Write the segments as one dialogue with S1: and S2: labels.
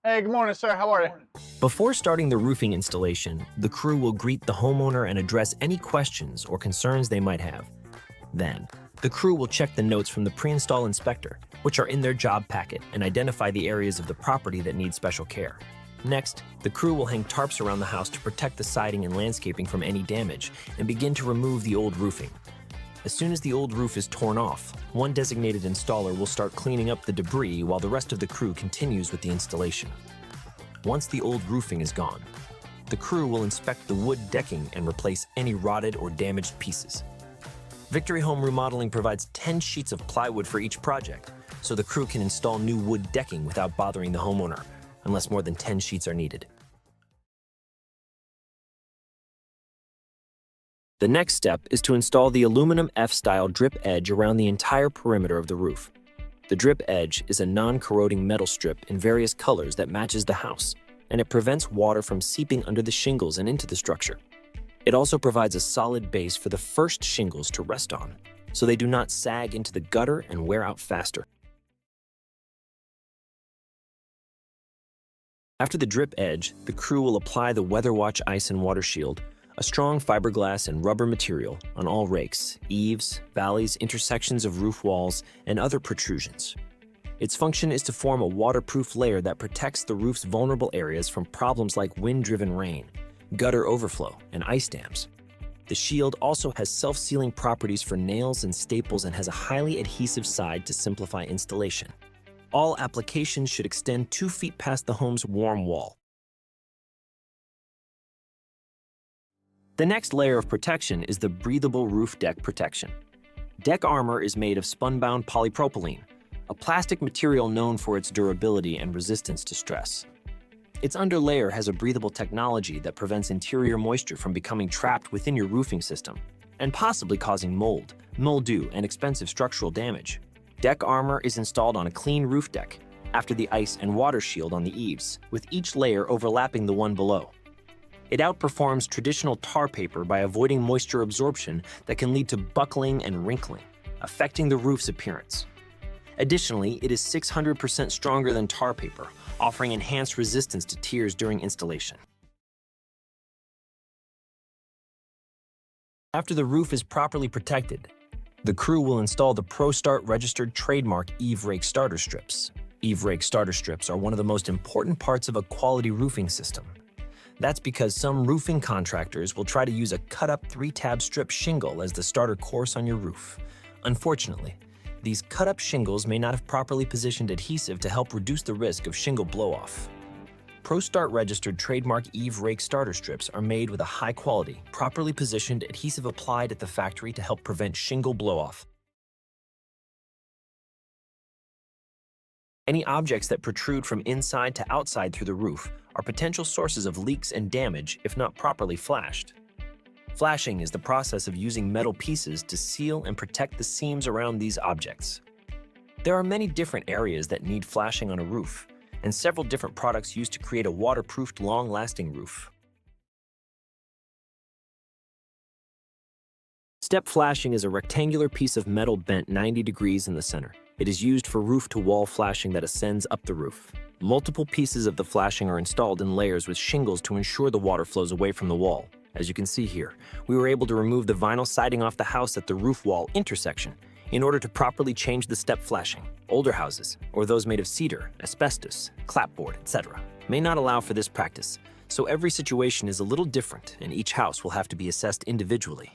S1: Hey, good morning, sir. How are you?
S2: Before starting the roofing installation, the crew will greet the homeowner and address any questions or concerns they might have. Then, the crew will check the notes from the pre-install inspector, which are in their job packet, and identify the areas of the property that need special care. Next, the crew will hang tarps around the house to protect the siding and landscaping from any damage and begin to remove the old roofing. As soon as the old roof is torn off, one designated installer will start cleaning up the debris while the rest of the crew continues with the installation. Once the old roofing is gone, the crew will inspect the wood decking and replace any rotted or damaged pieces. Victory Home Remodeling provides 10 sheets of plywood for each project, so the crew can install new wood decking without bothering the homeowner, unless more than 10 sheets are needed. The next step is to install the aluminum F-style drip edge around the entire perimeter of the roof. The drip edge is a non-corroding metal strip in various colors that matches the house, and it prevents water from seeping under the shingles and into the structure. It also provides a solid base for the first shingles to rest on, so they do not sag into the gutter and wear out faster. After the drip edge, the crew will apply the WeatherWatch Ice and Water Shield, a strong fiberglass and rubber material, on all rakes, eaves, valleys, intersections of roof walls, and other protrusions. Its function is to form a waterproof layer that protects the roof's vulnerable areas from problems like wind-driven rain, gutter overflow, and ice dams. The shield also has self-sealing properties for nails and staples and has a highly adhesive side to simplify installation. All applications should extend 2 feet past the home's warm wall. The next layer of protection is the breathable roof deck protection. Deck armor is made of spunbound polypropylene, a plastic material known for its durability and resistance to stress. Its underlayer has a breathable technology that prevents interior moisture from becoming trapped within your roofing system and possibly causing mold, mildew, and expensive structural damage. Deck armor is installed on a clean roof deck after the ice and water shield on the eaves, with each layer overlapping the one below. It outperforms traditional tar paper by avoiding moisture absorption that can lead to buckling and wrinkling, affecting the roof's appearance. Additionally, it is 600% stronger than tar paper, offering enhanced resistance to tears during installation. After the roof is properly protected, the crew will install the ProStart registered trademark Eve Rake starter strips. Eve Rake starter strips are one of the most important parts of a quality roofing system. That's because some roofing contractors will try to use a cut-up 3-tab strip shingle as the starter course on your roof. Unfortunately, these cut-up shingles may not have properly positioned adhesive to help reduce the risk of shingle blow-off. ProStart registered trademark Eve Rake starter strips are made with a high-quality, properly positioned adhesive applied at the factory to help prevent shingle blow-off. Any objects that protrude from inside to outside through the roof are potential sources of leaks and damage if not properly flashed. Flashing is the process of using metal pieces to seal and protect the seams around these objects. There are many different areas that need flashing on a roof, and several different products used to create a waterproofed, long-lasting roof. Step flashing is a rectangular piece of metal bent 90 degrees in the center. It is used for roof-to-wall flashing that ascends up the roof. Multiple pieces of the flashing are installed in layers with shingles to ensure the water flows away from the wall. As you can see here, we were able to remove the vinyl siding off the house at the roof wall intersection in order to properly change the step flashing. Older houses, or those made of cedar, asbestos, clapboard, etc., may not allow for this practice, so every situation is a little different and each house will have to be assessed individually.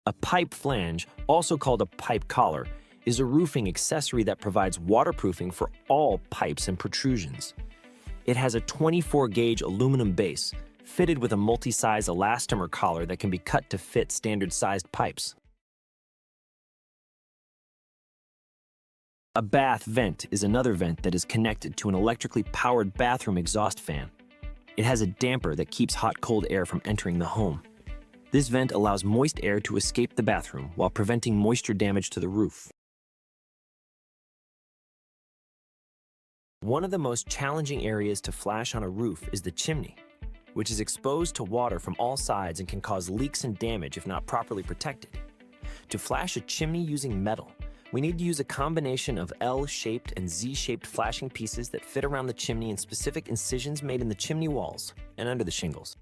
S2: A pipe flange, also called a pipe collar, is a roofing accessory that provides waterproofing for all pipes and protrusions. It has a 24-gauge aluminum base, fitted with a multi-size elastomer collar that can be cut to fit standard-sized pipes. A bath vent is another vent that is connected to an electrically powered bathroom exhaust fan. It has a damper that keeps hot-cold air from entering the home. This vent allows moist air to escape the bathroom while preventing moisture damage to the roof. One of the most challenging areas to flash on a roof is the chimney, which is exposed to water from all sides and can cause leaks and damage if not properly protected. To flash a chimney using metal, We need to use a combination of L-shaped and Z-shaped flashing pieces that fit around the chimney in specific incisions made in the chimney walls and under the shingles.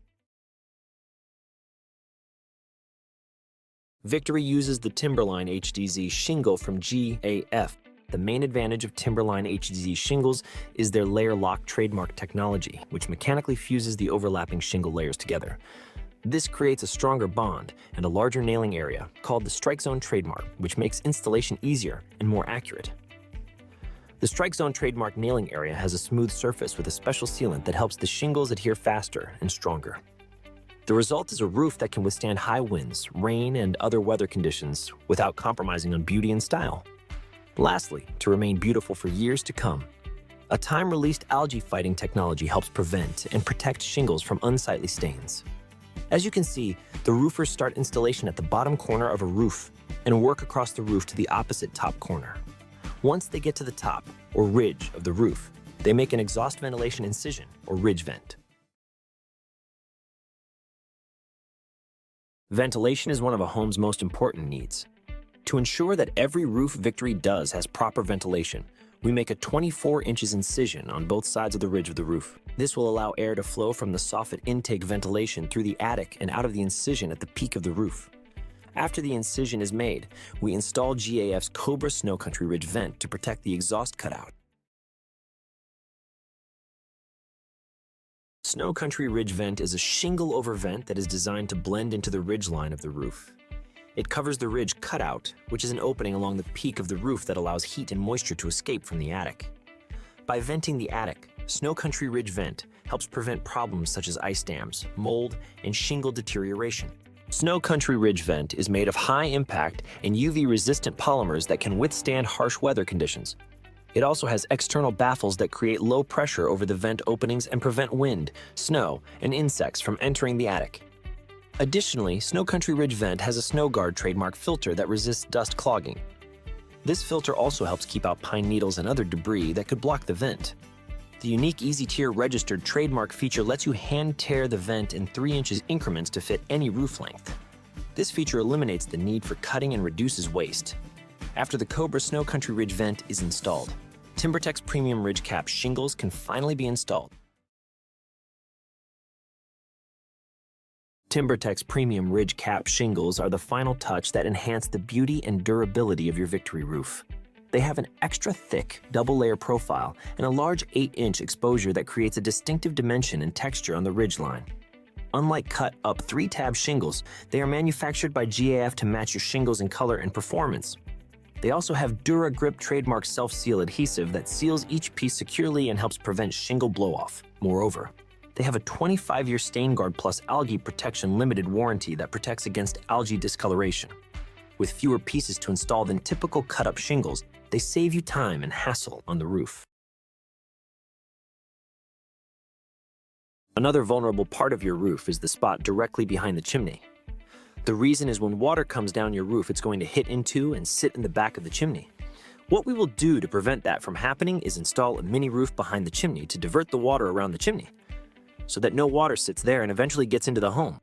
S2: Victory uses the Timberline HDZ shingle from GAF. The main advantage of Timberline HDZ shingles is their layer lock trademark technology, which mechanically fuses the overlapping shingle layers together. This creates a stronger bond and a larger nailing area called the Strike Zone trademark, which makes installation easier and more accurate. The Strike Zone trademark nailing area has a smooth surface with a special sealant that helps the shingles adhere faster and stronger. The result is a roof that can withstand high winds, rain, and other weather conditions without compromising on beauty and style. Lastly, to remain beautiful for years to come, a time-released algae-fighting technology helps prevent and protect shingles from unsightly stains. As you can see, the roofers start installation at the bottom corner of a roof and work across the roof to the opposite top corner. Once they get to the top, or ridge, of the roof, they make an exhaust ventilation incision, or ridge vent. Ventilation is one of a home's most important needs. To ensure that every roof Victory does has proper ventilation, we make a 24 inches incision on both sides of the ridge of the roof. This will allow air to flow from the soffit intake ventilation through the attic and out of the incision at the peak of the roof. After the incision is made, we install GAF's Cobra Snow Country Ridge vent to protect the exhaust cutout. Snow Country Ridge vent is a shingle-over vent that is designed to blend into the ridge line of the roof. It covers the ridge cutout, which is an opening along the peak of the roof that allows heat and moisture to escape from the attic. By venting the attic, Snow Country Ridge vent helps prevent problems such as ice dams, mold, and shingle deterioration. Snow Country Ridge vent is made of high-impact and UV-resistant polymers that can withstand harsh weather conditions. It also has external baffles that create low pressure over the vent openings and prevent wind, snow, and insects from entering the attic. Additionally, Snow Country Ridge vent has a SnowGuard trademark filter that resists dust clogging. This filter also helps keep out pine needles and other debris that could block the vent. The unique Easy Tier registered trademark feature lets you hand tear the vent in 3 inches increments to fit any roof length. This feature eliminates the need for cutting and reduces waste. After the Cobra Snow Country Ridge vent is installed, TimberTech's premium ridge cap shingles can finally be installed. TimberTech's premium ridge cap shingles are the final touch that enhance the beauty and durability of your Victory roof. They have an extra thick, double-layer profile and a large 8-inch exposure that creates a distinctive dimension and texture on the ridge line. Unlike cut-up 3-tab shingles, they are manufactured by GAF to match your shingles in color and performance. They also have DuraGrip trademark self-seal adhesive that seals each piece securely and helps prevent shingle blow-off. Moreover, they have a 25-year StainGuard Plus algae protection limited warranty that protects against algae discoloration. With fewer pieces to install than typical cut-up shingles, they save you time and hassle on the roof. Another vulnerable part of your roof is the spot directly behind the chimney. The reason is when water comes down your roof, it's going to hit into and sit in the back of the chimney. What we will do to prevent that from happening is install a mini roof behind the chimney to divert the water around the chimney, so that no water sits there and eventually gets into the home.